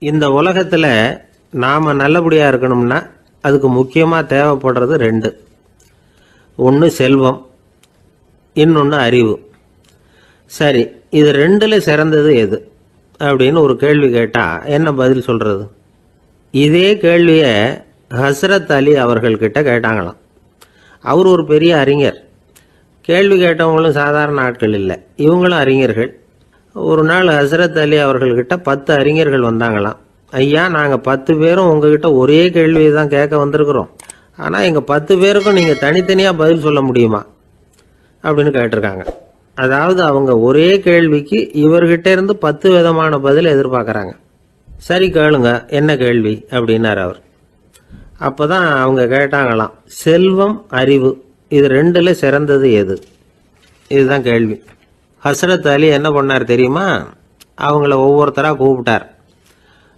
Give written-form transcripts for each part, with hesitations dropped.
இந்த உலகத்தில் நாம் நல்லபடியாக இருக்கணும்னா அதுக்கு முக்கியமாக தேவைப்படுறது ரெண்டு. ஒன்று செல்வம், இன்னொன்று அறிவு. சரி, இது ரெண்டில் சிறந்தது எது அப்படின்னு ஒரு கேள்வி கேட்டால் என்ன பதில் சொல்கிறது? இதே கேள்வியை ஹஸ்ரத் அலி அவர்கள்கிட்ட கேட்டாங்களாம். அவர் ஒரு பெரிய அறிஞர். கேள்வி கேட்டவங்களும் சாதாரண ஆட்கள் இல்லை, இவங்களும் அறிஞர்கள். ஒரு நாள் ஹஸ்ரத் அலி அவர்கள்கிட்ட 10 அறிஞர்கள் வந்தாங்களாம். ஐயா, நாங்கள் 10 பேரும் உங்ககிட்ட ஒரே கேள்வியை தான் கேட்க வந்திருக்கிறோம், ஆனால் எங்கள் 10 பேருக்கும் நீங்கள் தனித்தனியாக பதில் சொல்ல முடியுமா அப்படின்னு கேட்டிருக்காங்க. அதாவது அவங்க ஒரே கேள்விக்கு இவர்கிட்ட இருந்து 10 விதமான பதில் எதிர்பார்க்குறாங்க. சரி கேளுங்க, என்ன கேள்வி அப்படின்னார் அவர். அப்போ தான் அவங்க கேட்டாங்களாம், செல்வம் அறிவு இது ரெண்டில் சிறந்தது எது? இதுதான் கேள்வி. ஹஸ்ரத் அலி என்ன பண்ணார் தெரியுமா? அவங்கள ஒவ்வொருத்தராக கூப்பிட்டார்,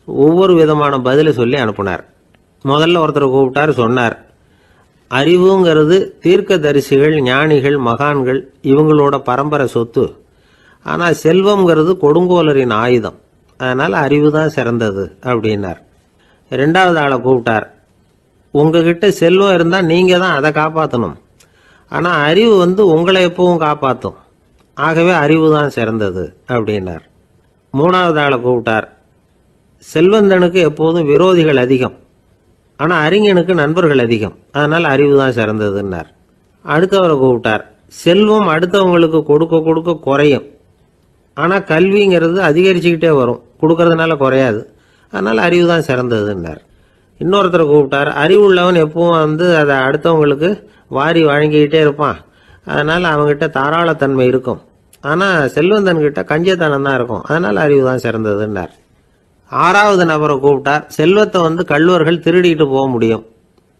ஒவ்வொரு விதமான பதிலை சொல்லி அனுப்புனார். முதல்ல ஒருத்தரை கூப்பிட்டார், சொன்னார், அறிவுங்கிறது தீர்க்கதரிசிகள், ஞானிகள், மகான்கள் இவங்களோட பரம்பரை சொத்து. ஆனால் செல்வம்ங்கிறது கொடுங்கோலரின் ஆயுதம், அதனால் அறிவு தான் சிறந்தது அப்படின்னார். ரெண்டாவது ஆளை கூப்பிட்டார், உங்ககிட்ட செல்வம் இருந்தால் நீங்கள் தான் அதை காப்பாற்றணும், ஆனால் அறிவு உங்களை எப்பவும் காப்பாற்றும், ஆகவே அறிவு தான் சிறந்தது அப்படின்னார். மூணாவது ஆளை கூப்பிட்டார், செல்வந்தனுக்கு எப்போதும் விரோதிகள் அதிகம், ஆனால் அறிஞனுக்கு நண்பர்கள் அதிகம், அதனால் அறிவு தான் சிறந்ததுன்னார். அடுத்தவரை கூப்பிட்டார், செல்வம் அடுத்தவங்களுக்கு கொடுக்க கொடுக்க குறையும், ஆனால் கல்விங்கிறது அதிகரிச்சுக்கிட்டே வரும், கொடுக்கறதுனால குறையாது, அதனால் அறிவு தான் சிறந்ததுன்னார். இன்னொருத்தரை கூப்பிட்டார், அறிவுள்ளவன் எப்பவும் அதை அடுத்தவங்களுக்கு வாரி வழங்கிக்கிட்டே இருப்பான், அதனால் அவங்ககிட்ட தாராளத்தன்மை இருக்கும், ஆனால் செல்வந்தன்கிட்ட கஞ்சத்தனம் தான் இருக்கும், அதனால் அறிவு தான் சிறந்ததுன்னார். ஆறாவது நபரை கூப்பிட்டார், செல்வத்தை கள்வர்கள் திருடிட்டு போக முடியும்,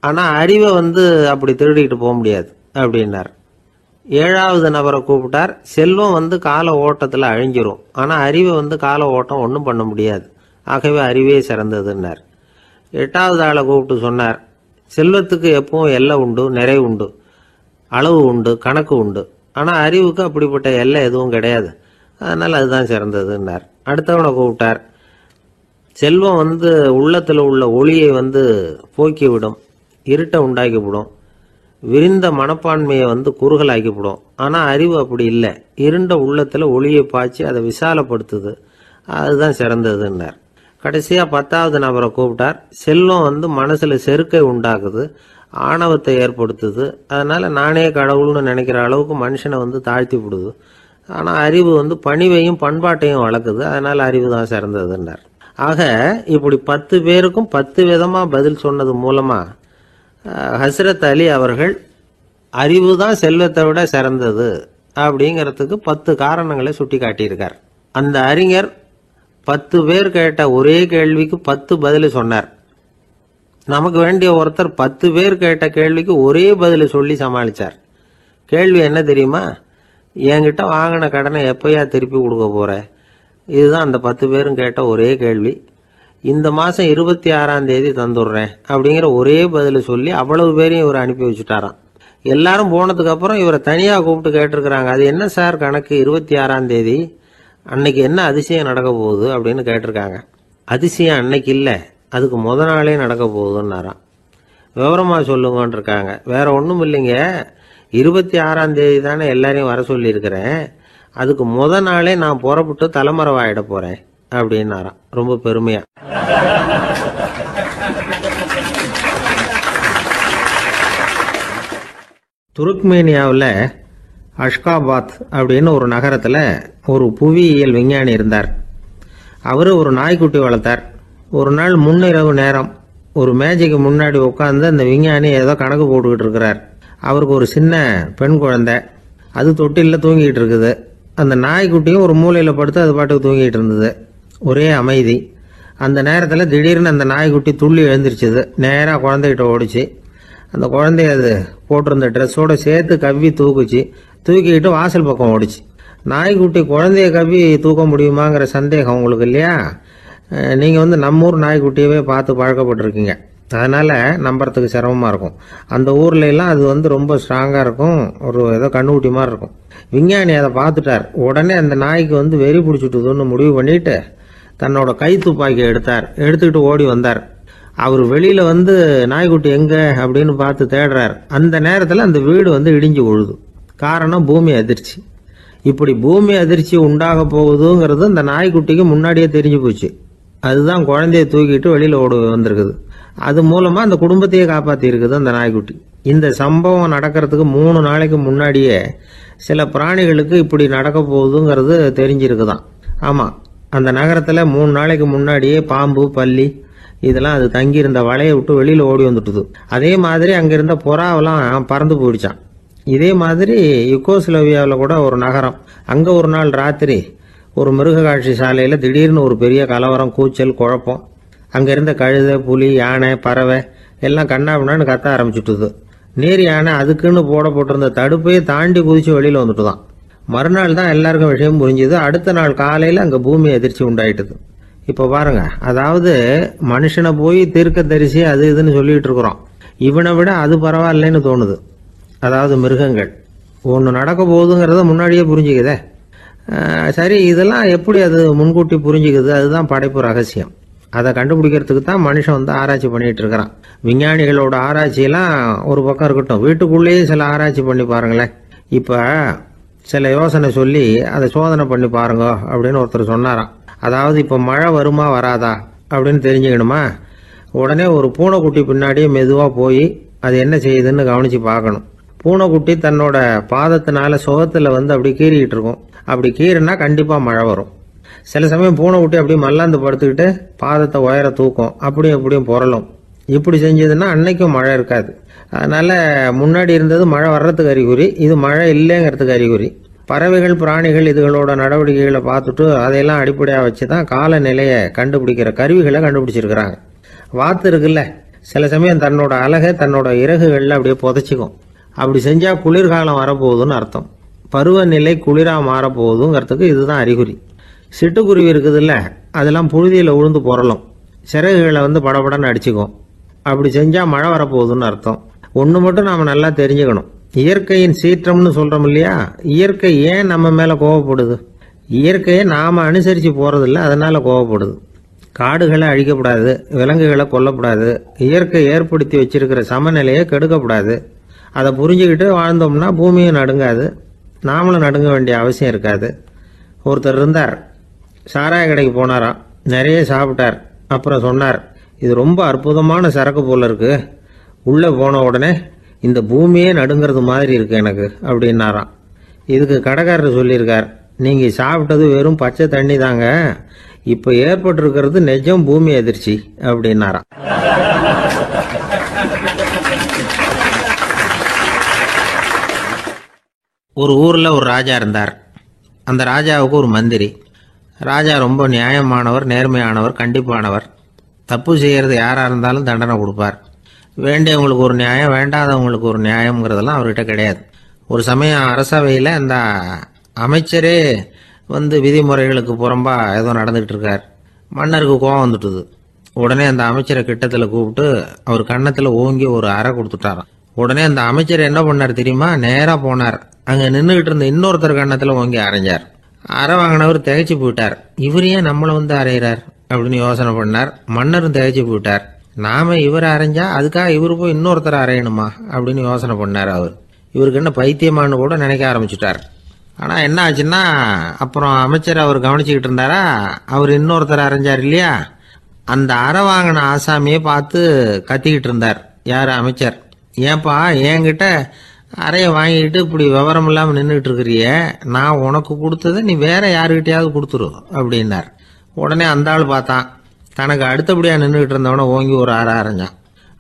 ஆனால் அறிவை அப்படி திருடிட்டு போக முடியாது அப்படின்னார். ஏழாவது நபரை கூப்பிட்டார், செல்வம் கால ஓட்டத்தில் அழிஞ்சிரும், ஆனால் அறிவை கால ஓட்டம் ஒன்றும் பண்ண முடியாது, ஆகவே அறிவே சிறந்ததுன்னார். எட்டாவது ஆளை கூப்பிட்டு சொன்னார், செல்வத்துக்கு எப்பவும் எல்லை உண்டு, நிறை உண்டு, அளவு உண்டு, கணக்கு உண்டு, ஆனால் அறிவுக்கு அப்படிப்பட்ட எல்லை எதுவும் கிடையாது, அதனால் அதுதான் சிறந்ததுன்னார். அடுத்தவனை கூப்பிட்டார், செல்வம் உள்ளத்தில் உள்ள ஒளியை போக்கிவிடும், இருட்டை உண்டாக்கிவிடும், விரிந்த மனப்பான்மையை குறுகலாக்கிவிடும், ஆனால் அறிவு அப்படி இல்லை, இருண்ட உள்ளத்தில் ஒளியை பாய்ச்சி அதை விசாலப்படுத்துது, அதுதான் சிறந்ததுன்னார். கடைசியாக 10வது நபரை கூப்பிட்டார், செல்வம் மனசில் செருக்கை உண்டாக்குது, ஆணவத்தை ஏற்படுத்துது, அதனால் நானே கடவுள்னு நினைக்கிற அளவுக்கு மனுஷனை தாழ்த்தி விடுது, ஆனால் அறிவு பணிவையும் பண்பாட்டையும் வளர்க்குது, அதனால் அறிவு தான் சிறந்ததுன்னார். ஆக இப்படி 10 பேருக்கும் 10 விதமாக பதில் சொன்னது மூலமாக ஹஸ்ரத் அலி அவர்கள் அறிவு தான் செல்வத்தை விட சிறந்தது அப்படிங்கிறதுக்கு 10 காரணங்களை சுட்டி காட்டியிருக்கார். அந்த அறிஞர் 10 பேர் கேட்ட ஒரே கேள்விக்கு 10 பதில் சொன்னார். நமக்கு வேண்டிய ஒருத்தர் 10 பேர் கேட்ட கேள்விக்கு ஒரே பதில் சொல்லி சமாளித்தார். கேள்வி என்ன தெரியுமா? என்கிட்ட வாங்கின கடனை எப்பயா திருப்பி கொடுக்க போற? இதுதான் அந்த 10 பேரும் கேட்ட ஒரே கேள்வி. இந்த மாதம் 26ஆம் தேதி தந்துடுறேன் அப்படிங்கிற ஒரே பதில் சொல்லி அவ்வளவு பேரையும் இவர் அனுப்பி வச்சுட்டாராம். எல்லாரும் போனதுக்கு அப்புறம் இவரை தனியாக கூப்பிட்டு கேட்டிருக்கிறாங்க, அது என்ன சார் கணக்கு, 26ஆம் தேதி அன்னைக்கு என்ன அதிசயம் நடக்க போகுது அப்படின்னு கேட்டிருக்காங்க. அதிசயம் அன்னைக்கு இல்லை, அதுக்கு முத நாளே நடக்க போகுதுன்னாராம். விவரமாக சொல்லுங்கன்னு இருக்காங்க. வேற ஒன்றும் இல்லைங்க, 26ஆம் தேதி தானே எல்லாரையும் வர சொல்லியிருக்கிறேன், அதுக்கு முத நாளே நான் புறப்பட்டு தலைமறைவாயிட போறேன் அப்படின்னாராம், ரொம்ப பெருமையா. துருக்மேனியாவில் அஷ்காபாத் அப்படின்னு ஒரு நகரத்தில் ஒரு புவியியல் விஞ்ஞானி இருந்தார். அவர் ஒரு நாய்க்குட்டி வளர்த்தார். ஒரு நாள் முன்னிரவு நேரம் ஒரு மேஜைக்கு முன்னாடி உட்காந்து அந்த விஞ்ஞானி ஏதோ கணக்கு போட்டுக்கிட்டு இருக்கிறார். அவருக்கு ஒரு சின்ன பெண் குழந்தை, அது தொட்டிலில் தூங்கிட்டு இருக்குது. அந்த நாய்க்குட்டியும் ஒரு மூலையில் படுத்து அது பாட்டுக்கு தூங்கிட்டு இருந்தது. ஒரே அமைதி. அந்த நேரத்தில் திடீர்னு அந்த நாய்க்குட்டி துள்ளி எழுந்திரிச்சது, நேராக குழந்தைகிட்ட ஓடிச்சு. அந்த குழந்தைய அது போட்டிருந்த ட்ரெஸ்ஸோடு சேர்த்து கவ்வி தூக்குச்சு, தூக்கிக்கிட்டு வாசல் பக்கம் ஓடிச்சு. நாய்க்குட்டி குழந்தைய கவ்வி தூக்க முடியுமாங்கிற சந்தேகம் உங்களுக்கு இல்லையா? நீங்கள் நம்ம ஊர் நாய்க்குட்டியவே பார்த்து பழக்கப்பட்டிருக்கீங்க, அதனால் நம்புறதுக்கு சிரமமாக இருக்கும். அந்த ஊர்ல எல்லாம் அது ரொம்ப ஸ்ட்ராங்காக இருக்கும், ஒரு ஏதோ கண்ணுக்குட்டி மாதிரி இருக்கும். விஞ்ஞானி அதை பார்த்துட்டார். உடனே அந்த நாய்க்கு வெறி பிடிச்சிட்டுதுன்னு முடிவு பண்ணிட்டு தன்னோட கை துப்பாக்கியை எடுத்துக்கிட்டு ஓடி வந்தார். அவர் வெளியில வந்து நாய்க்குட்டி எங்க அப்படின்னு பார்த்து தேடுறார். அந்த நேரத்தில் அந்த வீடு வந்து இடிஞ்சு விழுது. காரணம் பூமி அதிர்ச்சி. இப்படி பூமி அதிர்ச்சி உண்டாக போகுதுங்கிறது அந்த நாய்க்குட்டிக்கு முன்னாடியே தெரிஞ்சு போச்சு. அதுதான் குழந்தைய தூக்கிட்டு வெளியில ஓடி வந்திருக்குது. அது மூலமா அந்த குடும்பத்தையே காப்பாத்தி இருக்குது அந்த நாய்க்குட்டி. இந்த சம்பவம் நடக்கிறதுக்கு 3 நாளைக்கு முன்னாடியே சில பிராணிகளுக்கு இப்படி நடக்க போகுதுங்கிறது தெரிஞ்சிருக்குதான். ஆமா, அந்த நகரத்துல 3 நாளைக்கு முன்னாடியே பாம்பு, பல்லி இதெல்லாம் அது தங்கியிருந்த வலையை விட்டு வெளியில ஓடி வந்துட்டுது. அதே மாதிரி அங்கிருந்த புறாவெல்லாம் பறந்து போயிடுச்சான். இதே மாதிரி யுகோஸ்லோவியாவில் கூட ஒரு நகரம், அங்க ஒரு நாள் ராத்திரி ஒரு மிருக காட்சி சாலையில திடீர்னு ஒரு பெரிய கலவரம், கூச்சல், குழப்பம். அங்க இருந்த கழுதை, புலி, யானை, பறவை எல்லாம் கண்ணாபின்னான்னு கத்த ஆரம்பிச்சுட்டுது. நீர் யானை அதுக்குன்னு போட்டிருந்த தடுப்பையே தாண்டி குதிச்சு வெளியில வந்துட்டுதான். மறுநாள் தான் எல்லாருக்கும் விஷயம் புரிஞ்சுது. அடுத்த நாள் காலையில அங்க பூமி அதிர்ச்சி உண்டாயிட்டுது. இப்ப பாருங்க, அதாவது மனுஷனை போய் தீர்க்க தரிசி அது இதுன்னு சொல்லிட்டு இருக்கிறோம். இவனை விட அது பரவாயில்லைன்னு தோணுது. அதாவது மிருகங்கள் ஒன்று நடக்க போகுதுங்கிறத முன்னாடியே புரிஞ்சுக்குதே. சரி, இதெல்லாம் எப்படி அது முன்கூட்டி புரிஞ்சுக்குது? அதுதான் படைப்பு ரகசியம். அதை கண்டுபிடிக்கிறதுக்கு தான் மனுஷன் வந்து ஆராய்ச்சி பண்ணிட்டு இருக்கிறான். விஞ்ஞானிகளோட ஆராய்ச்சியெல்லாம் ஒரு பக்கம் இருக்கட்டும், வீட்டுக்குள்ளேயே சில ஆராய்ச்சி பண்ணி பாருங்களேன். இப்ப சில யோசனை சொல்லி அதை சோதனை பண்ணி பாருங்க அப்படின்னு ஒருத்தர் சொன்னாராம். அதாவது இப்ப மழை வருமா வராதா அப்படின்னு தெரிஞ்சுக்கணுமா, உடனே ஒரு பூனைக்குட்டி பின்னாடியே மெதுவா போய் அது என்ன செய்யுதுன்னு கவனிச்சு பார்க்கணும். பூனைக்குட்டி தன்னோட பாதத்தினால சுகத்துல வந்து அப்படி கீறிக்கிட்டு இருக்கும். அப்படி கீறினா கண்டிப்பா மழை வரும். சில சமயம் பூனைக்குட்டி அப்படி மல்லாந்து படுத்துக்கிட்டு பாதத்தை உயர தூக்கும், அப்படியும் அப்படியும் புரளும். இப்படி செஞ்சதுன்னா அன்னைக்கும் மழை இருக்காது. அதனால முன்னாடி இருந்தது மழை வர்றதுக்கு அறிகுறி, இது மழை இல்லைங்கிறதுக்கு அறிகுறி. பறவைகள், பிராணிகள் இதுகளோட நடவடிக்கைகளை பார்த்துட்டு அதையெல்லாம் அடிப்படையாக வச்சு தான் காலநிலையை கண்டுபிடிக்கிற கருவிகளை கண்டுபிடிச்சிருக்கிறாங்க. வாத்து இருக்குல்ல, சில சமயம் தன்னோட அழகை தன்னோட இறகுகளில் அப்படியே புதைச்சிக்கும். அப்படி செஞ்சா குளிர்காலம் வரப்போகுதுன்னு அர்த்தம். பருவநிலை குளிரா மாறப்போகுதுங்கிறதுக்கு இதுதான் அறிகுறி. சிட்டுக்குருவி இருக்குதுல்ல, அதெல்லாம் புழுதியில் உழுந்து புரளும், சிறகுகளை வந்து படபடன்னு அடிச்சுக்கும். அப்படி செஞ்சா மழை வரப்போகுதுன்னு அர்த்தம். ஒன்று மட்டும் நாம நல்லா தெரிஞ்சுக்கணும், இயற்கையின் சீற்றம்னு சொல்றோம் இல்லையா, இயற்கை ஏன் நம்ம மேல கோவப்படுது? இயற்கையை நாம அனுசரிச்சு போறதில்ல, அதனால கோவப்படுது. காடுகளை அழிக்கப்படாது, விலங்குகளை கொல்லப்படாது, இயற்கை ஏற்படுத்தி வச்சிருக்கிற சமநிலையை கெடுக்கப்படாது. அதை புரிஞ்சுக்கிட்டு வாழ்ந்தோம்னா பூமியும் நடுங்காது, நாமளும் நடுங்க வேண்டிய அவசியம் இருக்காது. ஒருத்தர் இருந்தார், சாராய கடைக்கு போனாராம், நிறைய சாப்பிட்டார். அப்புறம் சொன்னார், இது ரொம்ப அற்புதமான சரக்கு போல இருக்கு. உள்ள போன உடனே இந்த பூமியே நடுங்கிறது மாதிரி இருக்கு எனக்கு அப்படின்னாராம். இதுக்கு கடைக்காரர் சொல்லியிருக்கார், நீங்க சாப்பிட்டது வெறும் பச்சை தண்ணி தாங்க, இப்ப ஏற்பட்டிருக்கிறது நிஜம் பூமி அதிர்ச்சி அப்படின்னாராம். ஒரு ஊர்ல ஒரு ராஜா இருந்தார். அந்த ராஜாவுக்கு ஒரு மந்திரி. ராஜா ரொம்ப நியாயமானவர், நேர்மையானவர், கண்டிப்பானவர். தப்பு செய்யறது யாரா இருந்தாலும் தண்டனை கொடுப்பார். வேண்டியவங்களுக்கு ஒரு நியாயம், வேண்டாதவங்களுக்கு ஒரு நியாயம்ங்கிறதெல்லாம் அவர்கிட்ட கிடையாது. ஒரு சமயம் அரசவையில் அந்த அமைச்சரே வந்து விதிமுறைகளுக்கு புறம்பா ஏதோ நடந்துகிட்டு இருக்கார். மன்னருக்கு கோபம் வந்துட்டுது. உடனே அந்த அமைச்சரை கிட்டத்தில் கூப்பிட்டு அவர் கன்னத்தில் ஓங்கி ஒரு அறை கொடுத்துட்டாராம். உடனே அந்த அமைச்சர் என்ன பண்ணார் தெரியுமா, நேராக போனார், அங்கே நின்றுகிட்டு இருந்த இன்னொருத்தர் கன்னத்தில் ஓங்கி அரைஞ்சார். அறை வாங்கினவர் திகைச்சு போயிட்டார். இவர் ஏன் நம்மளை வந்து அரைகிறார் அப்படின்னு யோசனை பண்ணார். மன்னரும் திகைச்சு போயிட்டார். நாம இவரை அரைஞ்சா அதுக்காக இவரு போய் இன்னொருத்தரை அரையணுமா அப்படின்னு யோசனை பண்ணார். இவருக்கு என்ன பைத்தியமானு கூட நினைக்க ஆரம்பிச்சுட்டார். ஆனா என்ன ஆச்சுன்னா, அப்புறம் அமைச்சர் அவர் கவனிச்சுக்கிட்டு இருந்தாரா, அவர் இன்னொருத்தர் அரைஞ்சார் இல்லையா, அந்த அறை வாங்கின ஆசாமியை பார்த்து கத்திக்கிட்டு இருந்தார். யாரு? அமைச்சர். ஏன்பா என்கிட்ட அறைய வாங்கிட்டு இப்படி விவரம் இல்லாம நின்றுட்டு இருக்கிறிய, நான் உனக்கு கொடுத்ததை நீ வேற யாருக்கிட்டையாவது கொடுத்துரு அப்படின்னார். உடனே அந்த ஆள் பார்த்தான், தனக்கு அடுத்தபடியா நின்றுகிட்டு இருந்தவனை ஓங்கி ஒரு அறை அரைஞ்சான்.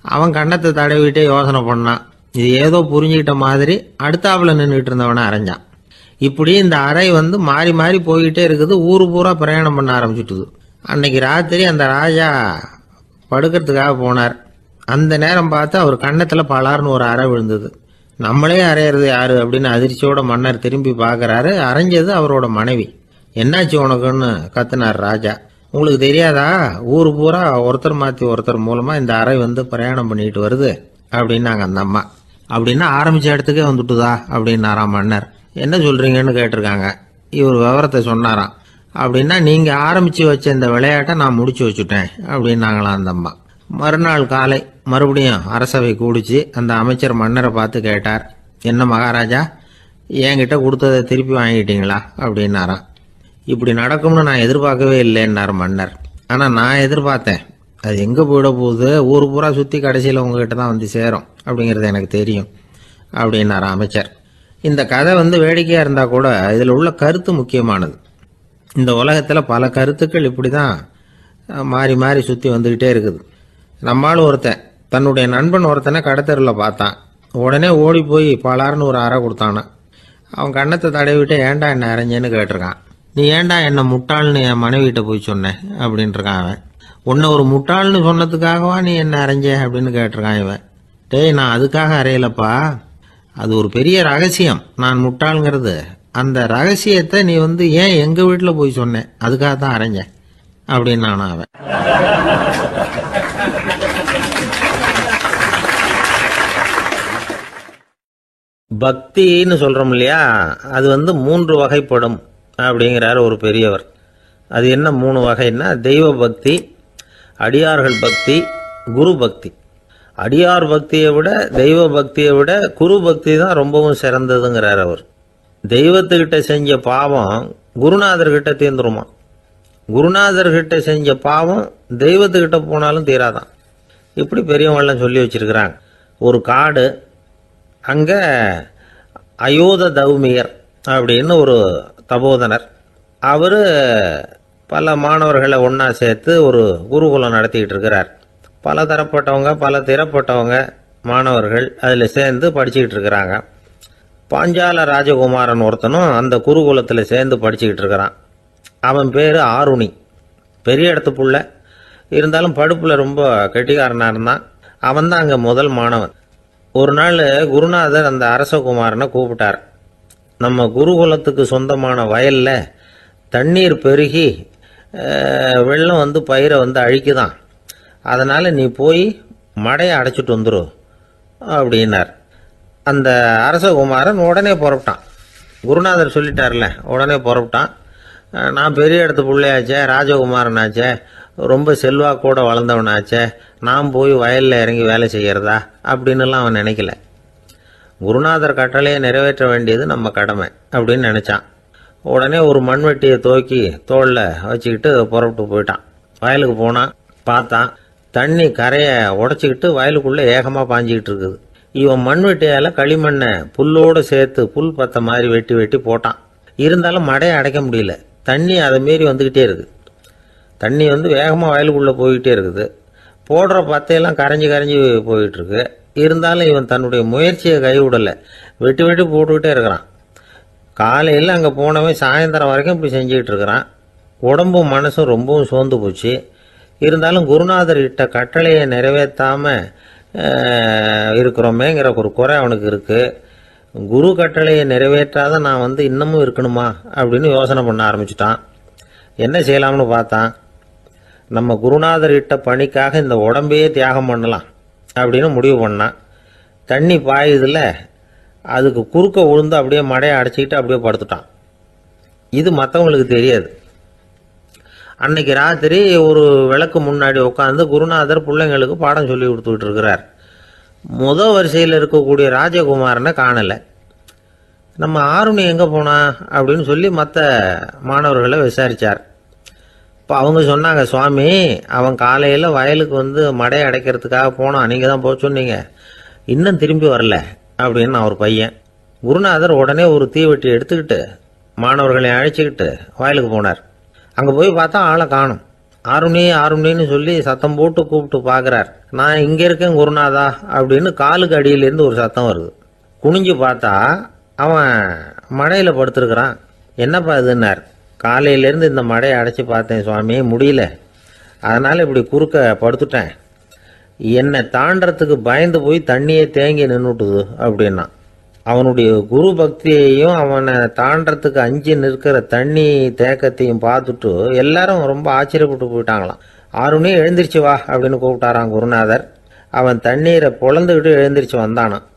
அவன் கண்ணத்தை தடவிட்டே யோசனை பண்ணான். இது ஏதோ புரிஞ்சுக்கிட்ட மாதிரி அடுத்தாப்புல நின்றுகிட்டு இருந்தவனை அரைஞ்சான். இப்படி இந்த அறை வந்து மாறி மாறி போய்கிட்டே இருக்குது. ஊரு பூரா பிரயாணம் பண்ண ஆரம்பிச்சுட்டுது. அன்னைக்கு ராத்திரி அந்த ராஜா படுக்கிறதுக்காக போனார். அந்த நேரம் பார்த்து அவர் கண்ணத்துல பலார்னு ஒரு அறை விழுந்தது. நம்மளே அரையிறது யாரு அப்படின்னு அதிர்ச்சியோட மன்னர் திரும்பி பார்க்கறாரு. அரைஞ்சது அவரோட மனைவி. என்னாச்சு உனக்குன்னு கத்துனார் ராஜா. உங்களுக்கு தெரியாதா, ஊரு பூரா ஒருத்தர் மாத்தி ஒருத்தர் மூலமா இந்த அறை வந்து பிரயாணம் பண்ணிட்டு வருது அப்படின்னாங்க அந்த அம்மா. அப்படின்னா ஆரம்பிச்ச இடத்துக்கே வந்துட்டுதா அப்படின்னாராம் மன்னர். என்ன சொல்றீங்கன்னு கேட்டிருக்காங்க. இவர் விவரத்தை சொன்னாராம். அப்படின்னா நீங்கள் ஆரம்பித்து வச்ச இந்த விளையாட்டை நான் முடிச்சு வச்சுட்டேன் அப்படின்னாங்களாம் அந்த அம்மா. மறுநாள் காலை மறுபடியும் அரசவை கூடிச்சு அந்த அமைச்சர் மன்னரை பார்த்து கேட்டார், என்ன மகாராஜா, என்கிட்ட கொடுத்ததை திருப்பி வாங்கிட்டீங்களா அப்படின்னாராம். இப்படி நடக்கும்னு நான் எதிர்பார்க்கவே இல்லைன்னார் மன்னர். ஆனால் நான் எதிர்பார்த்தேன், அது எங்கே போயிட போகுது, ஊர் பூரா சுற்றி கடைசியில் உங்ககிட்ட தான் வந்து சேரும் அப்படிங்கிறது எனக்கு தெரியும் அப்படின்னார் அமைச்சர். இந்த கதை வேடிக்கையாக இருந்தால் கூட இதில் உள்ள கருத்து முக்கியமானது. இந்த உலகத்தில் பல கருத்துக்கள் இப்படி தான் மாறி மாறி சுற்றி வந்துக்கிட்டே இருக்குது. நம்மளும் ஒருத்தன் தன்னுடைய நண்பன் ஒருத்தனை கடத்தெருவில் பார்த்தான். உடனே ஓடி போய் பலார்னு ஒரு அறை கொடுத்தானா. அவன் கண்ணத்தை தடவிட்டு ஏன்டா என்ன அரைஞ்சேன்னு கேட்டிருக்கான். நீ ஏன்டா என்ன முட்டாள்னு என் மனைவிட்ட போய் சொன்னேன் அப்படின்ட்டுருக்கான் அவன். உன்னை ஒரு முட்டாள்னு சொன்னதுக்காகவா நீ என்ன அரைஞ்ச அப்படின்னு கேட்டிருக்கான் இவன். டேய், நான் அதுக்காக அறையலப்பா, அது ஒரு பெரிய ரகசியம் நான் முட்டாளுங்கிறது. அந்த ரகசியத்தை நீ ஏன் எங்கள் வீட்டில் போய் சொன்னேன், அதுக்காக தான் அரைஞ்சேன் அப்படின்னு நானும் அவன். பக்தின்னு சொல்கிறோம் இல்லையா, அது 3 வகைப்படும் அப்படிங்கிறார் ஒரு பெரியவர். அது என்ன 3 வகைன்னா, தெய்வ பக்தி, அடியார்கள் பக்தி, குரு பக்தி. அடியார் பக்தியை விட தெய்வ பக்தியை விட குரு பக்தி தான் ரொம்பவும் சிறந்ததுங்கிறார் அவர். தெய்வத்துக்கிட்ட செஞ்ச பாவம் குருநாதர்கிட்ட தீர்ந்துருமா, குருநாதர்கிட்ட செஞ்ச பாவம் தெய்வத்துக்கிட்ட போனாலும் தீராதான். இப்படி பெரியவங்களாம் சொல்லி வச்சிருக்கிறாங்க. ஒரு காடு, அங்கே அயோத தௌமியர் அப்படின்னு ஒரு தபோதனர், அவர் பல மாணவர்களை ஒன்றா சேர்த்து ஒரு குருகுலம் நடத்திக்கிட்டு இருக்கிறார். பல தரப்பட்டவங்க பல திறப்பட்டவங்க மாணவர்கள் அதில் சேர்ந்து படிச்சுக்கிட்டு இருக்கிறாங்க. பாஞ்சால ராஜகுமாரன் ஒருத்தனும் அந்த குருகுலத்தில் சேர்ந்து படிச்சுக்கிட்டு இருக்கிறான். அவன் பேர் ஆருணி. பெரிய இடத்து புள்ள, இருந்தாலும் படுப்பில் ரொம்ப கெட்டிக்காரனாக இருந்தான். அவன் தான் அங்கே முதல் மாணவன். ஒரு நாள் குருநாதர் அந்த அரசகுமாரனை கூப்பிட்டார். நம்ம குருகுலத்துக்கு சொந்தமான வயலில் தண்ணீர் பெருகி வெள்ளம் பயிரை அழிக்குதான், அதனால் நீ போய் மடையை அடைச்சிட்டு வந்துரு அப்படின்னார். அந்த அரசகுமாரன் உடனே புறப்பட்டான். குருநாதர் சொல்லிட்டார்ல, உடனே புறப்பட்டான். நான் பெரிய இடத்து பிள்ளையாச்சே, ராஜகுமாரனாச்சே, ரொம்ப செல்வாக்கூட வளர்ந்தவனாச்சே, நான் போய் வயலில் இறங்கி வேலை செய்கிறதா அப்படின்னுலாம் அவன் நினைக்கல. குருநாதர் கட்டளையை நிறைவேற்ற வேண்டியது நம்ம கடமை அப்படின்னு நினச்சான். உடனே ஒரு மண்வெட்டியை தூக்கி தோளில் வச்சுக்கிட்டு புறப்பட்டு போயிட்டான். வயலுக்கு போனான். பார்த்தான், தண்ணி கரையை உடச்சிக்கிட்டு வயலுக்குள்ளே ஏகமாக பாஞ்சிக்கிட்டு இருக்குது. இவன் மண்வெட்டியால் களிமண்ணை புல்லோடு சேர்த்து புல் பத்த மாதிரி வெட்டி வெட்டி போட்டான். இருந்தாலும் மடையை அடைக்க முடியல. தண்ணி அதை மீறி வந்துக்கிட்டே இருக்குது. தண்ணி வேகமாக வயலுக்குள்ளே போய்கிட்டே இருக்குது. போடுற பத்தையெல்லாம் கரைஞ்சி கரைஞ்சி போயிட்டுருக்கு. இருந்தாலும் இவன் தன்னுடைய முயற்சியை கைவிடலை. வெட்டி வெட்டி போட்டுக்கிட்டே இருக்கிறான். காலையில் அங்கே போனவன் சாயந்தரம் வரைக்கும் இப்படி செஞ்சுக்கிட்டு இருக்கிறான். உடம்பும் மனசும் ரொம்பவும் சோர்ந்து போச்சு. இருந்தாலும் குருநாதர் இட்ட கட்டளையை நிறைவேற்றாமல் இருக்கிறோமேங்கிற ஒரு குறை அவனுக்கு இருக்குது. குரு கட்டளையை நிறைவேற்றாத நான் இன்னமும் இருக்கணுமா அப்படின்னு யோசனை பண்ண ஆரம்பிச்சிட்டான். என்ன செய்யலாம்னு பார்த்தான். நம்ம குருநாதர் இட்ட பணிக்காக இந்த உடம்பையே தியாகம் பண்ணலாம் அப்படின்னு முடிவு பண்ணான். தண்ணி பாயுதில்ல, அதுக்கு குறுக்க விழுந்து அப்படியே மடையை அடைச்சிக்கிட்டு அப்படியே படுத்துட்டான். இது மற்றவங்களுக்கு தெரியாது. அன்னைக்கு ராத்திரி ஒரு விளக்கு முன்னாடி உட்காந்து குருநாதர் பிள்ளைங்களுக்கு பாடம் சொல்லி கொடுத்துக்கிட்டு இருக்கிறார். முதல் வரிசையில் இருக்கக்கூடிய ராஜகுமாரனை காணலை. நம்ம ஆருணி எங்கே போனா அப்படின்னு சொல்லி மற்ற மாணவர்களை விசாரித்தார். இப்போ அவங்க சொன்னாங்க, சுவாமி, அவன் காலையில் வயலுக்கு மடையை அடைக்கிறதுக்காக போனான், நீங்கள் தான் போக சொன்னீங்க, இன்னும் திரும்பி வரல அப்படின்னு அவர் பையன். குருநாதர் உடனே ஒரு தீவெட்டி எடுத்துக்கிட்டு மாணவர்களை அழைச்சிக்கிட்டு வயலுக்கு போனார். அங்கே போய் பார்த்தா ஆளை காணும். ஆருணி ஆருணின்னு சொல்லி சத்தம் போட்டு கூப்பிட்டு பார்க்குறார். நான் இங்கே இருக்கேன் குருநாதா அப்படின்னு காலுக்கு அடியிலேருந்து ஒரு சத்தம் வருது. குனிஞ்சு பார்த்தா அவன் மடையில் படுத்துருக்கிறான். என்னப்பா இதுன்னார். காலையிலேருந்து இந்த மடையை அடைச்சி பார்த்தேன் சுவாமி, முடியல, அதனால் இப்படி குறுக்க படுத்துட்டேன். என்னை தாண்டறதுக்கு பயந்து போய் தண்ணியே தேங்கி நின்றுட்டுது அப்படின்னா. அவனுடைய குரு பக்தியையும் அவனை தாண்டறதுக்கு அஞ்சு நிற்கிற தண்ணி தேக்கத்தையும் பார்த்துட்டு எல்லாரும் ரொம்ப ஆச்சரியப்பட்டு போயிட்டாங்களாம். ஆருணி எழுந்திரிச்சு வா அப்படின்னு கூப்பிட்டாரான் குருநாதர். அவன் தண்ணீரை பொழந்துக்கிட்டு எழுந்திரிச்சு வந்தானான்.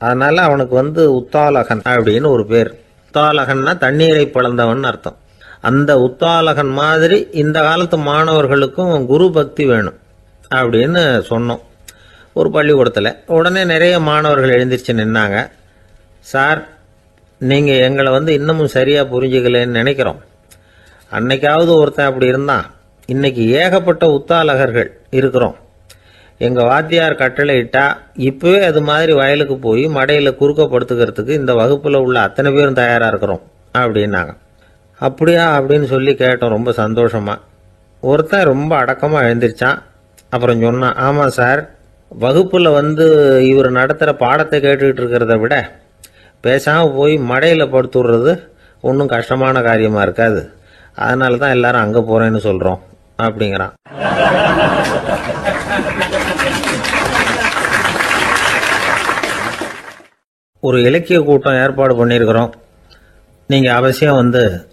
அதனால அவனுக்கு உத்தாலகன் அப்படின்னு ஒரு பேர். உத்தாலகன்னா தண்ணீரை பிளந்தவன் அர்த்தம். அந்த உத்தாலகன் மாதிரி இந்த காலத்து மாணவர்களுக்கும் குரு பக்தி வேணும் அப்படின்னு சொன்னோம் ஒரு பள்ளிக்கூடத்தில். உடனே நிறைய மாணவர்கள் எழுந்திருச்சு நின்னாங்க. சார், நீங்கள் எங்களை இன்னமும் சரியாக புரிஞ்சுக்கலன்னு நினைக்கிறோம். அன்னைக்காவது ஒருத்தன் அப்படி இருந்தான், இன்னைக்கு ஏகப்பட்ட உத்தாலகர்கள் இருக்கிறோம். எங்கள் வாத்தியார் கட்டளை இட்டா இப்பவே அது மாதிரி வயலுக்கு போய் மடையில் குறுக்கப்படுத்துக்கிறதுக்கு இந்த வகுப்பில் உள்ள அத்தனை பேரும் தயாராக இருக்கிறோம் அப்படின்னாங்க. அப்படியா அப்படின்னு சொல்லி கேட்டோம் ரொம்ப சந்தோஷமா. ஒருத்தன் ரொம்ப அடக்கமாக எழுந்திருச்சான். அப்புறம் சொன்னான், ஆமாம் சார், வகுப்பில் இவர் நடத்துகிற பாடத்தை கேட்டுக்கிட்டு இருக்கிறத விட பேசாமல் போய் மடையில் படுத்துடுறது ஒன்றும் கஷ்டமான காரியமாக இருக்காது. அதனால தான் எல்லாரும் அங்கே போகிறேன்னு சொல்கிறோம் அப்படிங்கிறான். ஒரு இலக்கிய கூட்டம் ஏற்பாடு பண்ணியிருக்கிறோம், நீங்கள் அவசியம்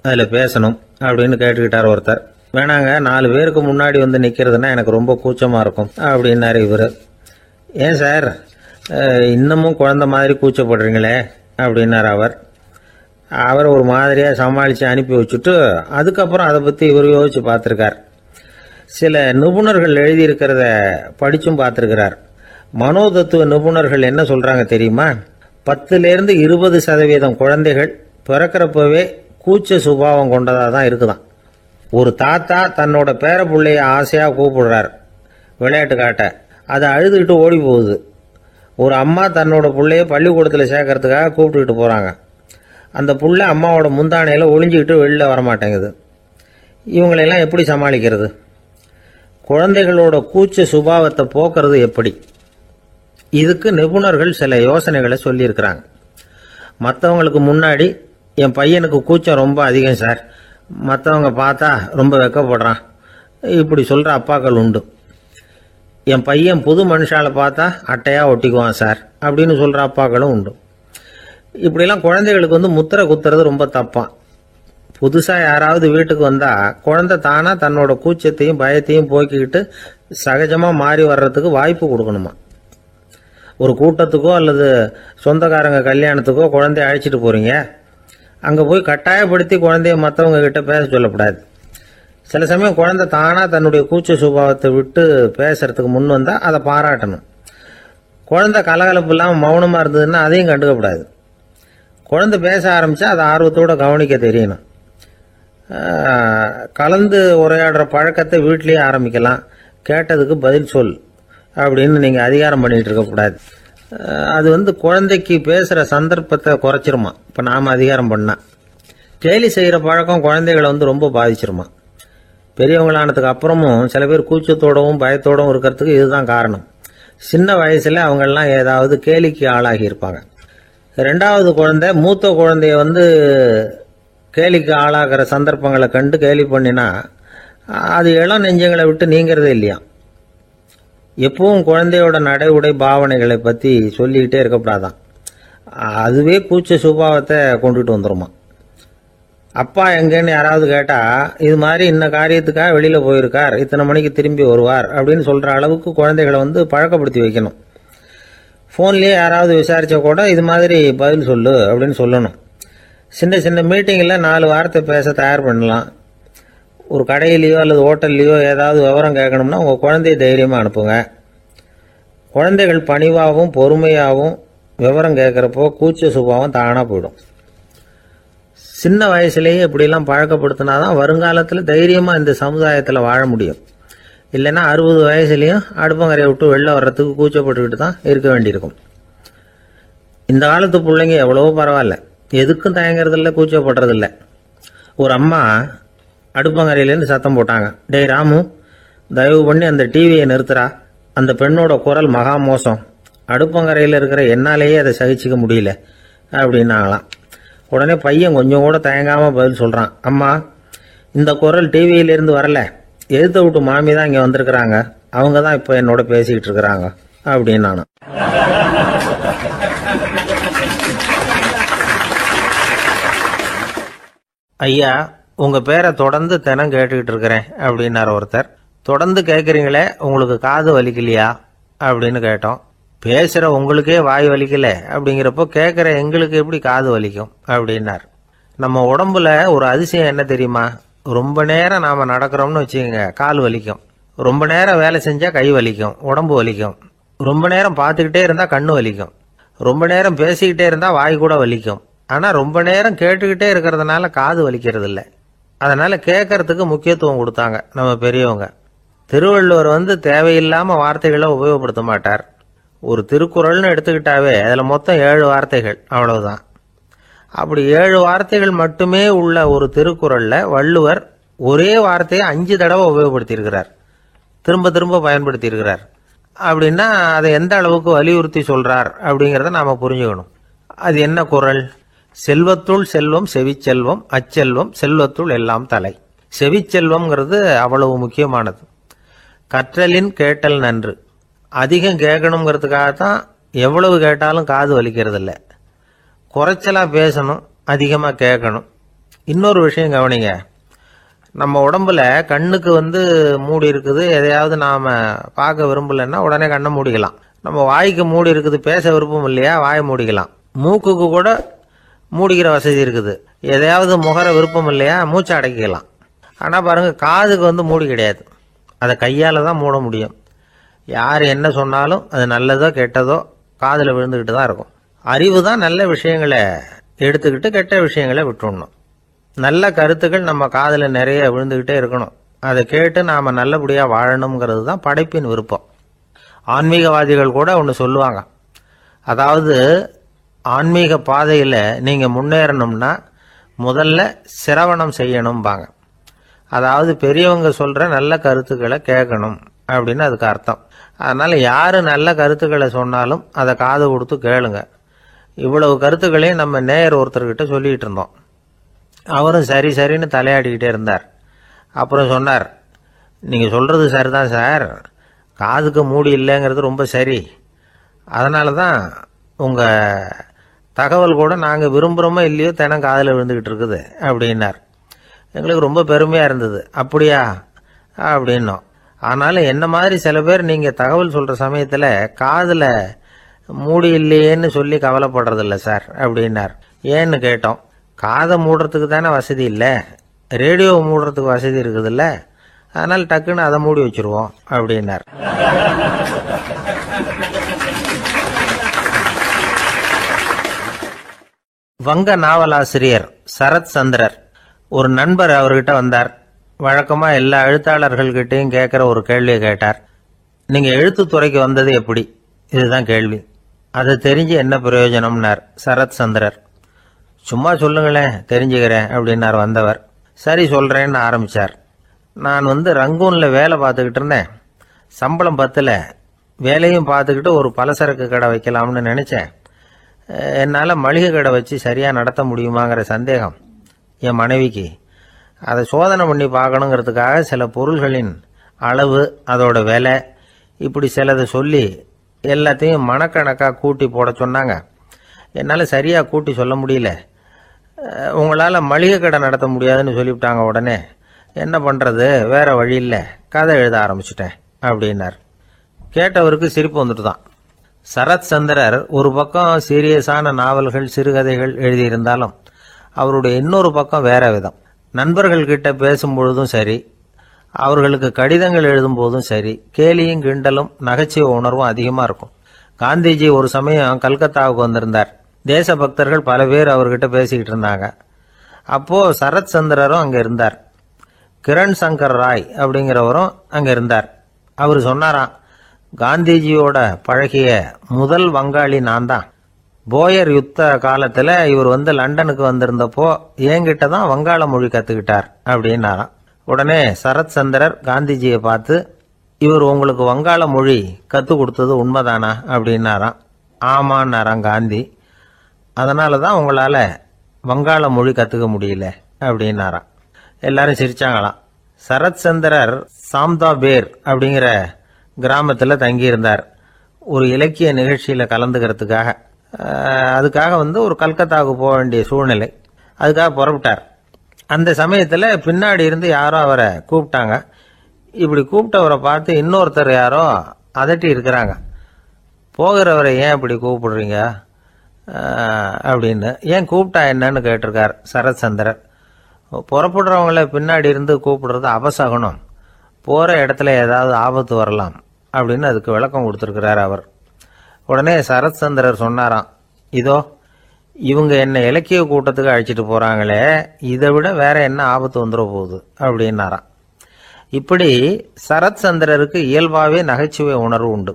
அதில் பேசணும் அப்படின்னு கேட்டுக்கிட்டார் ஒருத்தர். வேணாங்க, 4 பேருக்கு முன்னாடி நிற்கிறதுனா எனக்கு ரொம்ப கூச்சமாக இருக்கும் அப்படின்னாரு இவர். ஏன் சார், இன்னமும் குழந்தை மாதிரி கூச்சப்படுறீங்களே அப்படின்னார் அவர் ஒரு மாதிரியாக சமாளித்து அனுப்பி வச்சுட்டு அதுக்கப்புறம் அதை பற்றி இவர் யோசிச்சு பார்த்துருக்கார். சில நிபுணர்கள் எழுதியிருக்கிறத படித்தும் பார்த்துருக்கிறார். மனோதத்துவ நிபுணர்கள் என்ன சொல்கிறாங்க தெரியுமா? 10லேருந்து 20% குழந்தைகள் பிறக்கிறப்பவே கூச்ச சுபாவம் கொண்டதாக தான் இருக்குதான். ஒரு தாத்தா தன்னோட பேர பிள்ளைய ஆசையாக கூப்பிடுறார் விளையாட்டு காட்ட, அதை அழுதுகிட்டு ஓடி போகுது. ஒரு அம்மா தன்னோட பிள்ளைய பள்ளிக்கூடத்தில் சேர்க்கறதுக்காக கூப்பிட்டுக்கிட்டு போகிறாங்க. அந்த புள்ள அம்மாவோட முந்தானையில் ஒளிஞ்சிக்கிட்டு வெளில வரமாட்டேங்குது. இவங்களெல்லாம் எப்படி சமாளிக்கிறது? குழந்தைகளோட கூச்ச சுபாவத்தை போக்குறது எப்படி? இதுக்கு நிபுணர்கள் சில யோசனைகளை சொல்லியிருக்கிறாங்க. மற்றவங்களுக்கு முன்னாடி என் பையனுக்கு கூச்சம் ரொம்ப அதிகம் சார், மற்றவங்க பார்த்தா ரொம்ப வெக்கப்படுறான், இப்படி சொல்கிற அப்பாக்கள் உண்டு. என் பையன் புது மனுஷால பார்த்தா அட்டையாக ஒட்டிக்குவான் சார் அப்படின்னு சொல்கிற அப்பாக்களும் உண்டு. இப்படிலாம் குழந்தைகளுக்கு முத்திரை குத்துறது ரொம்ப தப்பான். புதுசாக யாராவது வீட்டுக்கு வந்தால் குழந்தை தானாக தன்னோட கூச்சத்தையும் பயத்தையும் போக்கிக்கிட்டு சகஜமாக மாறி வர்றதுக்கு வாய்ப்பு கொடுக்கணுமா. ஒரு கூட்டத்துக்கோ அல்லது சொந்தக்காரங்க கல்யாணத்துக்கோ குழந்தைய அழைச்சிட்டு போகிறீங்க, அங்கே போய் கட்டாயப்படுத்தி குழந்தைய மற்றவங்க கிட்ட பேச சொல்லக்கூடாது. சில சமயம் குழந்தை தானாக தன்னுடைய கூச்ச சுபாவத்தை விட்டு பேசுறதுக்கு முன் வந்தால் அதை பாராட்டணும். குழந்தை கலகலப்பு இல்லாமல் மௌனமாக இருந்ததுன்னா அதையும் கண்டுக்கக்கூடாது. குழந்தை பேச ஆரம்பித்தா அதை ஆர்வத்தோடு கவனிக்க தெரியணும். கலந்து உரையாடுற பழக்கத்தை வீட்லேயே ஆரம்பிக்கலாம். கேட்டதுக்கு பதில் சொல் அப்படின்னு நீங்கள் அதிகாரம் பண்ணிகிட்டு இருக்கக்கூடாது. அது குழந்தைக்கு பேசுகிற சந்தர்ப்பத்தை குறைச்சிருமா. இப்போ நாம் அதிகாரம் பண்ணால் கேலி செய்கிற பழக்கம் குழந்தைகளை ரொம்ப பாதிச்சிருமா. பெரியவங்களானதுக்கு அப்புறமும் சில பேர் கூச்சத்தோடவும் பயத்தோடவும் இருக்கிறதுக்கு இதுதான் காரணம். சின்ன வயசில் அவங்கெல்லாம் ஏதாவது கேலிக்கு ஆளாகி இருப்பாங்க. 2வது குழந்தை மூத்த குழந்தைய கேலிக்கு ஆளாகிற சந்தர்ப்பங்களை கண்டு கேலி பண்ணினா அது இளம் நெஞ்சங்களை விட்டு நீங்கிறதே இல்லையா. எப்பவும் குழந்தையோட நடை உடை பாவனைகளை பற்றி சொல்லிக்கிட்டே இருக்கக்கூடாதான். அதுவே கூச்ச சுபாவத்தை கொண்டுட்டு வந்துருமா. அப்பா எங்கேன்னு யாராவது கேட்டால் இது மாதிரி இன்ன காரியத்துக்காக வெளியில் போயிருக்கார், இத்தனை மணிக்கு திரும்பி வருவார் அப்படின்னு சொல்கிற அளவுக்கு குழந்தைகளை பழக்கப்படுத்தி வைக்கணும். ஃபோன்லேயே யாராவது விசாரித்தா கூட இது மாதிரி பதில் சொல்லு அப்படின்னு சொல்லணும். சின்ன சின்ன மீட்டிங்கில் 4 வார்த்தை பேச தயார் பண்ணலாம். ஒரு கடையிலையோ அல்லது ஹோட்டல்லையோ ஏதாவது விவரம் கேட்கணும்னா உங்கள் குழந்தைய தைரியமாக அனுப்புங்க. குழந்தைகள் பணிவாகவும் பொறுமையாகவும் விவரம் கேட்குறப்போ கூச்ச சுபாவம் தானாக போயிடும். சின்ன வயசுலேயே இப்படிலாம் பழக்கப்படுத்தினாதான் வருங்காலத்தில் தைரியமாக இந்த சமுதாயத்தில் வாழ முடியும். இல்லைன்னா 60 வயசுலேயும் அடுப்பங்கரையை விட்டு வெளில வர்றதுக்கு கூச்சப்பட்டுக்கிட்டு தான் இருக்க வேண்டியிருக்கும். இந்த காலத்து பிள்ளைங்க எவ்வளவோ பரவாயில்ல, எதுக்கும் தயங்குறதில்ல, கூச்சப்படுறதில்ல. ஒரு அம்மா அடுப்பங்கரையிலேருந்து சத்தம் போட்டாங்க, டேய் ராமு, தயவு பண்ணி அந்த டிவியை நிறுத்துறா, அந்த பெண்ணோட குரல் மகா மோசம், அடுப்பங்கரையில் இருக்கிற என்னாலேயே அதை சகிச்சிக்க முடியல அப்படின்னாங்களாம். உடனே பையன் கொஞ்சம் கூட தயங்காமல் பதில் சொல்கிறான், அம்மா, இந்த குரல் டிவியிலேருந்து வரல, எதிர்த்த விட்டு மாமி தான் இங்கே வந்திருக்கிறாங்க, அவங்க தான் இப்போ என்னோட பேசிக்கிட்டு இருக்கிறாங்க அப்படின்னு நானும். ஐயா, உங்கள் பேரை தொடர்ந்து தினம் கேட்டுக்கிட்டு இருக்கிறேன் அப்படின்னார் ஒருத்தர். தொடர்ந்து கேட்குறீங்களே, உங்களுக்கு காது வலிக்கலையா அப்படின்னு கேட்டோம். பேசுகிற உங்களுக்கே வாய் வலிக்கல அப்படிங்கிறப்போ கேட்குற எங்களுக்கு எப்படி காது வலிக்கும் அப்படின்னார். நம்ம உடம்புல ஒரு அதிசயம் என்ன தெரியுமா? ரொம்ப நேரம் நாம நடக்கிறோம்னு வச்சுக்கோங்க, கால் வலிக்கும். ரொம்ப நேரம் வேலை செஞ்சா கை வலிக்கும், உடம்பு வலிக்கும். ரொம்ப நேரம் பார்த்துக்கிட்டே இருந்தா கண்ணு வலிக்கும். ரொம்ப நேரம் பேசிக்கிட்டே இருந்தா வாய் கூட வலிக்கும். ஆனா ரொம்ப நேரம் கேட்டுக்கிட்டே இருக்கிறதுனால காது வலிக்கிறது இல்லை. அதனால கேட்கறதுக்கு முக்கியத்துவம் கொடுத்தாங்க நம்ம பெரியவங்க. திருவள்ளுவர் தேவையில்லாம வார்த்தைகளை உபயோகப்படுத்த மாட்டார். ஒரு திருக்குறள்னு எடுத்துக்கிட்டாவே அதுல மொத்தம் 7 வார்த்தைகள், அவ்வளவுதான். அப்படி 7 வார்த்தைகள் மட்டுமே உள்ள ஒரு திருக்குறள்ல வள்ளுவர் ஒரே வார்த்தையை 5 தடவை உபயோகப்படுத்தியிருக்கிறார், திரும்ப திரும்ப பயன்படுத்தி இருக்கிறார். அப்படின்னா அதை எந்த அளவுக்கு வலியுறுத்தி சொல்றார் அப்படிங்கிறத நாம புரிஞ்சுக்கணும். அது என்ன குறள்? செல்வத்துள் செல்வம் செவிச்செல்வம், அச்செல்வம் செல்வத்துள் எல்லாம் தலை. செவிச்செல்வம்ங்கிறது அவ்வளவு முக்கியமானது. கற்றலின் கேட்டல் நன்று. அதிகம் கேட்கணுங்கிறதுக்காகத்தான் எவ்வளவு கேட்டாலும் காது வலிக்கிறது இல்லை. குறைச்சலா பேசணும், அதிகமா கேட்கணும். இன்னொரு விஷயம் கவனிங்க. நம்ம உடம்புல கண்ணுக்கு மூடி இருக்குது, எதையாவது நாம பார்க்க விரும்பலன்னா உடனே கண்ணை மூடிக்கலாம். நம்ம வாய்க்கு மூடி இருக்குது, பேச விருப்பம் இல்லையா, வாயை மூடிக்கலாம். மூக்குக்கு கூட மூடிக்கிற வசதி இருக்குது, எதையாவது முகர விருப்பம் இல்லையா, மூச்சை அடக்கிக்கலாம். ஆனா பாருங்க, காதுக்கு மூடி கிடையாது, அதை கையால தான் மூட முடியும். யார் என்ன சொன்னாலும் அது நல்லதோ கெட்டதோ காதுல விழுந்துகிட்டு தான் இருக்கும். அறிவு தான் நல்ல விஷயங்களை எடுத்துக்கிட்டு கெட்ட விஷயங்களை விட்டுடணும். நல்ல கருத்துக்கள் நம்ம காதுல நிறைய விழுந்துகிட்டே இருக்கணும். அதை கேட்டு நாம நல்லபடியா வாழணுங்கிறது தான் படைப்பின் விருப்பம். ஆன்மீகவாதிகள் கூட ஒன்று சொல்லுவாங்க. அதாவது ஆன்மீக பாதையில நீங்க முன்னேறணும்னா முதல்ல சிரவணம் செய்யணும்பாங்க. அதாவது பெரியவங்க சொல்ற நல்ல கருத்துக்களை கேட்கணும் அப்படின்னு அதுக்கு அர்த்தம். அதனால யாரு நல்ல கருத்துக்களை சொன்னாலும் அதை காது கொடுத்து கேளுங்க. இவ்வளவு கருத்துக்களையும் நம்ம நேயர் ஒருத்தர்கிட்ட சொல்லிட்டு இருந்தோம். அவரும் சரி சரின்னு தலையாடிக்கிட்டே இருந்தார். அப்புறம் சொன்னார், நீங்க சொல்றது சரிதான் சார், காதுக்கு மூடி இல்லைங்கிறது ரொம்ப சரி. அதனால தான் உங்க தகவல் கூட நாங்கள் விரும்புகிறோமோ இல்லையோ தினம் காதில் விழுந்துக்கிட்டு இருக்குது அப்படின்னார். எங்களுக்கு ரொம்ப பெருமையாக இருந்தது. அப்படியா அப்படின்னோம். ஆனாலும் என்ன மாதிரி சில பேர் நீங்கள் தகவல் சொல்கிற சமயத்தில் காதில் மூடி இல்லையேன்னு சொல்லி கவலைப்படுறதில்ல சார் அப்படின்னார். ஏன்னு கேட்டோம். காதை மூடுறதுக்கு தானே வசதி இல்லை, ரேடியோவை மூடுறதுக்கு வசதி இருக்குதுல்ல, அதனால் டக்குன்னு அதை மூடி வச்சிருவோம் அப்படின்னார். வங்க நாவலாசிரியர் சரத் சந்திரர் ஒரு நண்பர் அவர்கிட்ட வந்தார். வழக்கமா எல்லா எழுத்தாளர்கள்கிட்டையும் கேட்கிற ஒரு கேள்வியை கேட்டார். நீங்க எழுத்துத்துறைக்கு வந்தது எப்படி? இதுதான் கேள்வி. அதை தெரிஞ்சு என்ன பிரயோஜனம்னார் சரத் சந்திரர். சும்மா சொல்லுங்களேன், தெரிஞ்சுக்கிறேன் அப்படின்னார் வந்தவர். சரி சொல்றேன்னு ஆரம்பிச்சார். நான் ரங்கூன்ல வேலை பார்த்துக்கிட்டு இருந்தேன். சம்பளம் பத்தல, வேலையும் பார்த்துக்கிட்டு ஒரு பலசரக்கு கடை வைக்கலாம்னு நினைச்சேன். என்னால் மளிகை கடை வச்சு சரியாக நடத்த முடியுமாங்கிற சந்தேகம் என் மனைவிக்கு. அதை சோதனை பண்ணி பார்க்கணுங்கிறதுக்காக சில பொருள்களின் அளவு, அதோட விலை, இப்படி சிலதை சொல்லி எல்லாத்தையும் மனக்கணக்காக கூட்டி போட சொன்னாங்க. என்னால் சரியாக கூட்டி சொல்ல முடியல. உங்களால் மளிகை கடை நடத்த முடியாதுன்னு சொல்லிவிட்டாங்க. உடனே என்ன பண்ணுறது, வேற வழி இல்லை, கதை எழுத ஆரம்பிச்சிட்டேன் அப்படின்னார். கேட்டவருக்கு சிரிப்பு வந்துட்டு தான். சரத் சந்திரர் ஒரு பக்கம் சீரியஸான நாவல்கள், சிறுகதைகள் எழுதியிருந்தாலும் அவருடைய இன்னொரு பக்கம் வேற விதம். நண்பர்கள் கிட்ட பேசும்பொழுதும் சரி, அவர்களுக்கு கடிதங்கள் எழுதும் போதும் சரி, கேலியும் கிண்டலும் நகைச்சுவை உணர்வும் அதிகமா இருக்கும். காந்திஜி ஒரு சமயம் கல்கத்தாவுக்கு வந்திருந்தார். தேசபக்தர்கள் பல பேர் அவர்கிட்ட பேசிக்கிட்டு இருந்தாங்க. அப்போ சரத் சந்திரரும் அங்க இருந்தார். கிரண் சங்கர் ராய் அப்படிங்கிறவரும் அங்க இருந்தார். அவர் சொன்னாராம், காந்திஜியோட பழகிய முதல் வங்காளி நான் தான். போயர் யுத்த காலத்துல இவர் லண்டனுக்கு வந்திருந்தப்போ என்கிட்ட தான் வங்காள மொழி கத்துக்கிட்டார் அப்படின்னாராம். உடனே சரத் சந்திரர் காந்திஜியை பார்த்து, இவர் உங்களுக்கு வங்காள மொழி கத்து கொடுத்தது உண்மைதானா அப்படின்னாராம். ஆமான்னாராம் காந்தி. அதனாலதான் உங்களால வங்காள மொழி கத்துக்க முடியல அப்படின்னாராம். எல்லாரும் சிரிச்சாங்களாம். சரத் சந்திரர் சாம்தாபேர் அப்படிங்கிற கிராமத்தில் தங்கியிருந்தார். ஒரு இலக்கிய நிகழ்ச்சியில கலந்துக்கிறதுக்காக. அதுக்காக ஒரு கல்கத்தாவுக்கு போக வேண்டிய சூழ்நிலை. அதுக்காக புறப்பட்டார். அந்த சமயத்தில் பின்னாடி இருந்து யாரோ அவரை கூப்பிட்டாங்க. இப்படி கூப்பிட்டவரை பார்த்து இன்னொருத்தர் யாரோ அதட்டி இருக்கிறாங்க. போகிறவரை ஏன் இப்படி கூப்பிடுறீங்க, அப்படின்னு. ஏன் கூப்பிட்டா என்னன்னு கேட்டிருக்கார் சரத்சந்திரர். புறப்படுறவங்கள பின்னாடி இருந்து கூப்பிடுறது அபசகுனம், போகிற இடத்துல ஏதாவது ஆபத்து வரலாம் அப்படின்னு அதுக்கு விளக்கம் கொடுத்துருக்கிறார் அவர். உடனே சரத்சந்திரர் சொன்னாராம், இதோ இவங்க என்ன இலக்கிய கூட்டத்துக்கு அழைச்சிட்டு போகிறாங்களே, இதை விட வேற என்ன ஆபத்து வந்துட போகுது அப்படின்னாராம். இப்படி சரத்சந்திரருக்கு இயல்பாகவே நகைச்சுவை உணர்வு உண்டு.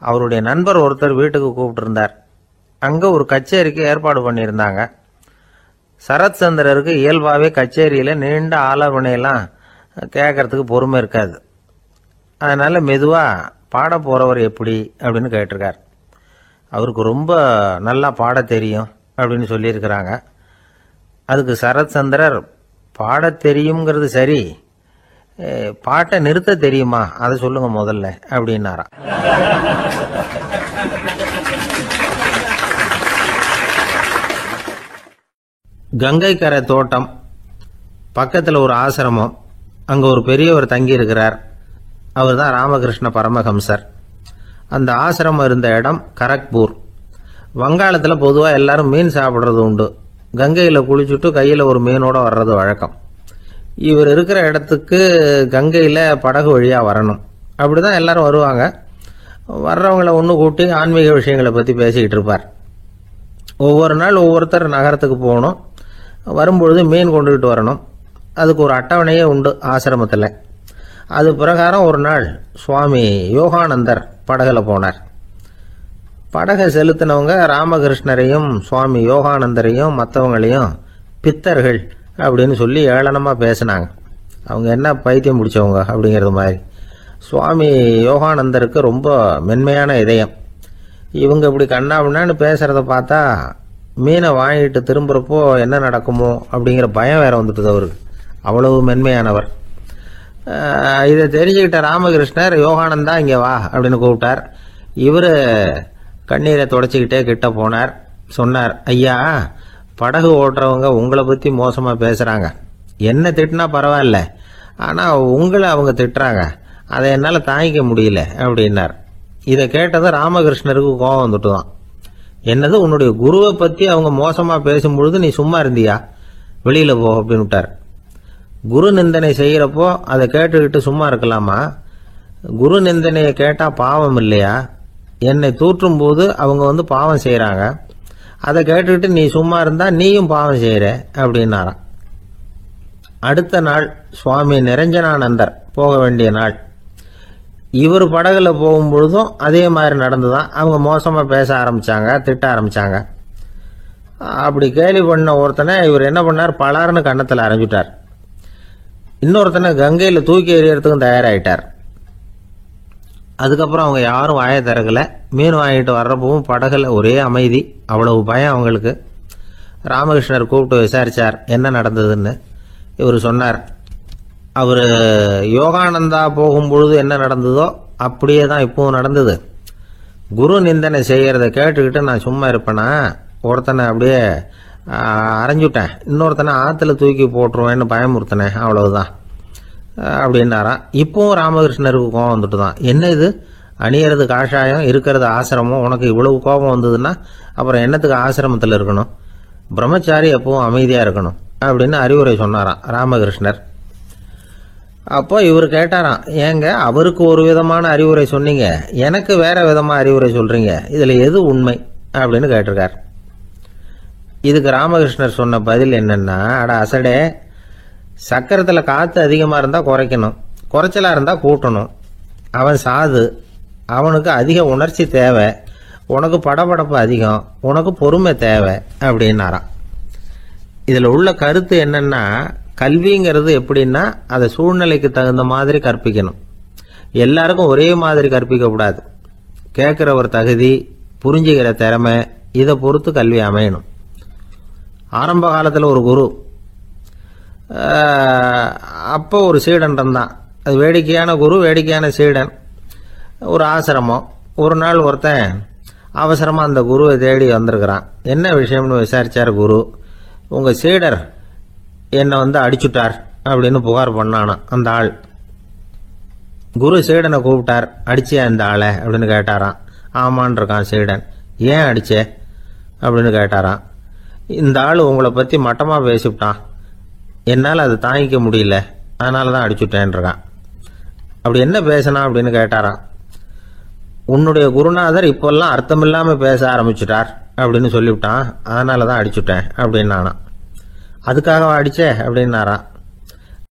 அவருடைய நண்பர் ஒருத்தர் வீட்டுக்கு கூப்பிட்டுருந்தார். அங்கே ஒரு கச்சேரிக்கு ஏற்பாடு பண்ணியிருந்தாங்க. சரத்சந்திரருக்கு இயல்பாகவே கச்சேரியில் நீண்ட ஆலோசனையெல்லாம் கேட்கறதுக்கு பொறுமை இருக்காது. அதனால் மெதுவாக பாட போகிறவர் எப்படி அப்படின்னு கேட்டிருக்கார். அவருக்கு ரொம்ப நல்லா பாட தெரியும் அப்படின்னு சொல்லியிருக்கிறாங்க. அதுக்கு சரத்சந்திரர், பாட தெரியுங்கிறது சரி, பாட்டை நிறுத்த தெரியுமா அதை சொல்லுங்க முதல்ல அப்படின்னாராம். கங்கை கரை தோட்டம் பக்கத்தில் ஒரு ஆசிரமம், அங்கே ஒரு பெரியவர் தங்கி இருக்கிறார். அவர் தான் ராமகிருஷ்ண பரமஹம்சர். அந்த ஆசிரமம் இருந்த இடம் கரக்பூர். வங்காளத்தில் பொதுவாக எல்லாரும் மீன் சாப்பிட்றது உண்டு. கங்கையில் குளிச்சுட்டு கையில் ஒரு மீனோட வர்றது வழக்கம். இவர் இருக்கிற இடத்துக்கு கங்கையில் படகு வழியாக வரணும். அப்படி தான் எல்லாரும் வருவாங்க. வர்றவங்கள ஒன்று கூட்டி ஆன்மீக விஷயங்களை பற்றி பேசிக்கிட்டு இருப்பார். ஒவ்வொரு நாள் ஒவ்வொருத்தர் நகரத்துக்கு போகணும். வரும்பொழுது மீன் கொண்டுகிட்டு வரணும். அதுக்கு ஒரு அட்டவணையே உண்டு ஆசிரமத்தில். அது பிரகாரம் ஒரு நாள் சுவாமி யோகானந்தர் படகுல போனார். படகை செலுத்தினவங்க ராமகிருஷ்ணரையும் சுவாமி யோகானந்தரையும் மற்றவங்களையும் பித்தர்கள் அப்படின்னு சொல்லி ஏளனமாக பேசினாங்க. அவங்க என்ன பைத்தியம் பிடிச்சவங்க அப்படிங்கிறது மாதிரி. சுவாமி யோகானந்தருக்கு ரொம்ப மென்மையான இதயம். இவங்க இப்படி கண்ணாபின்னான்னு பேசுகிறத பார்த்தா மீனை வாங்கிட்டு திரும்புகிறப்போ என்ன நடக்குமோ அப்படிங்கிற பயம் வேற வந்துட்டுது அவருக்கு. அவ்வளவு மென்மையானவர். இதை தெரிஞ்சுக்கிட்ட ராமகிருஷ்ணர், யோகானந்தா இங்கே வா அப்படின்னு கூப்பிட்டார். இவர் கண்ணீரை தொடச்சிக்கிட்டே கிட்ட போனார். சொன்னார், ஐயா, படகு ஓட்டுறவங்க உங்களை பற்றி மோசமாக பேசுகிறாங்க. என்ன திட்டினா பரவாயில்ல, ஆனால் உங்களை அவங்க திட்டுறாங்க. அதை என்னால் தாங்கிக்க முடியல அப்படின்னார். இதை கேட்டது ராமகிருஷ்ணருக்கு கோபம் வந்துட்டு தான். என்னது, உன்னுடைய குருவை பற்றி அவங்க மோசமாக பேசும்பொழுது நீ சும்மா இருந்தியா? வெளியில் போ அப்படின்னு விட்டார். குரு நிந்தனை செய்கிறப்போ அதை கேட்டுக்கிட்டு சும்மா இருக்கலாமா? குரு நிந்தனையை கேட்டால் பாவம் இல்லையா? என்னை தூற்றும் போது அவங்க பாவம் செய்கிறாங்க. அதை கேட்டுக்கிட்டு நீ சும்மா இருந்தால் நீயும் பாவம் செய்கிற அப்படின்னாராம். அடுத்த நாள் சுவாமி நிரஞ்சனானந்தர் போக வேண்டிய நாள். இவர் படகுல போகும்பொழுதும் அதே மாதிரி நடந்துதான். அவங்க மோசமாக பேச ஆரம்பித்தாங்க, திட்ட ஆரம்பித்தாங்க. அப்படி கேலி பண்ண ஒருத்தனை இவர் என்ன பண்ணார், பலார்னு கன்னத்தில் அரைஞ்சிட்டார். இன்னொருத்தனை கங்கையில் தூக்கி எறியறதுக்கும் தயாராகிட்டார். அதுக்கப்புறம் அவங்க யாரும் வாயை திறக்கல. மீன் வாங்கிட்டு வர்றப்பவும் படகுல ஒரே அமைதி. அவ்வளவு பயம் அவங்களுக்கு. ராமகிருஷ்ணர் கூப்பிட்டு விசாரித்தார் என்ன நடந்ததுன்னு. இவர் சொன்னார், அவர் யோகானந்தா போகும்பொழுது என்ன நடந்ததோ அப்படியே தான் இப்பவும் நடந்தது. குரு நிந்தனை செய்கிறத கேட்டுக்கிட்டு நான் சும்மா இருப்பேனா? ஒருத்தனை அப்படியே அரைஞ்சுட்டேன், இன்னொருத்தனை ஆற்றுல தூக்கி போட்டுருவேன்னு பயமுறுத்தினேன், அவ்வளவுதான் அப்படின்னாராம். இப்பவும் ராமகிருஷ்ணருக்கு கோபம் வந்துட்டு தான். என்ன இது, அணியறது காஷாயம், இருக்கிறது ஆசிரமம், உனக்கு இவ்வளவு கோபம் வந்ததுன்னா அப்புறம் என்னத்துக்கு ஆசிரமத்தில் இருக்கணும்? பிரம்மச்சாரி எப்பவும் அமைதியாக இருக்கணும் அப்படின்னு அறிவுரை சொன்னாராம் ராமகிருஷ்ணர். அப்போ இவர் கேட்டாராம், ஏங்க அவருக்கு ஒரு விதமான அறிவுரை சொன்னீங்க, எனக்கு வேற விதமாக அறிவுரை சொல்றீங்க, இதில் எது உண்மை அப்படின்னு கேட்டிருக்கார். இதுக்கு ராமகிருஷ்ணர் சொன்ன பதில் என்னன்னா, அட அசடே, சக்கரத்தில் காற்று அதிகமாக இருந்தால் குறைக்கணும், குறைச்சலாக இருந்தால் கூட்டணும். அவன் சாது, அவனுக்கு அதிக உணர்ச்சி தேவை, உனக்கு படபடப்பு அதிகம், உனக்கு பொறுமை தேவை அப்படின்னாராம். இதில் உள்ள கருத்து என்னன்னா, கல்விங்கிறது எப்படின்னா அதை சூழ்நிலைக்கு தகுந்த மாதிரி கற்பிக்கணும். எல்லாருக்கும் ஒரே மாதிரி கற்பிக்கக்கூடாது. கேட்குற ஒரு தகுதி, புரிஞ்சுக்கிற திறமை, இதை பொறுத்து கல்வி அமையணும். ஆரம்ப காலத்தில் ஒரு குரு, அப்போ ஒரு சீடன் இருந்தான். அது வேடிக்கையான குரு, வேடிக்கையான சீடன். ஒரு ஆசிரமம். ஒரு நாள் ஒருத்தன் அவசரமாக அந்த குருவை தேடி வந்திருக்கிறான். என்ன விஷயம்னு விசாரிச்சார் குரு. உங்கள் சீடர் என்னை அடிச்சுட்டார் அப்படின்னு புகார் பண்ணானா அந்த ஆள். குரு சீடனை கூப்பிட்டார். அடிச்சியா இந்த ஆளை அப்படின்னு கேட்டாராம். ஆமான் இருக்கான் சீடன். ஏன் அடிச்சே? அப்படின்னு கேட்டாராம். இந்த ஆள் உங்களை பற்றி மட்டமாக பேசிவிட்டான், என்னால் அதை தாங்கிக்க முடியல, அதனால தான் அடிச்சுட்டேன்றான். அப்படி என்ன பேசினா அப்படின்னு கேட்டாராம். உன்னுடைய குருநாதர் இப்போல்லாம் அர்த்தமில்லாமல் பேச ஆரம்பிச்சுட்டார் அப்படின்னு சொல்லிவிட்டான், அதனால தான் அடிச்சுட்டேன் அப்படின்னு நானா. அதுக்காக அடிச்சே அப்படின்னாராம்.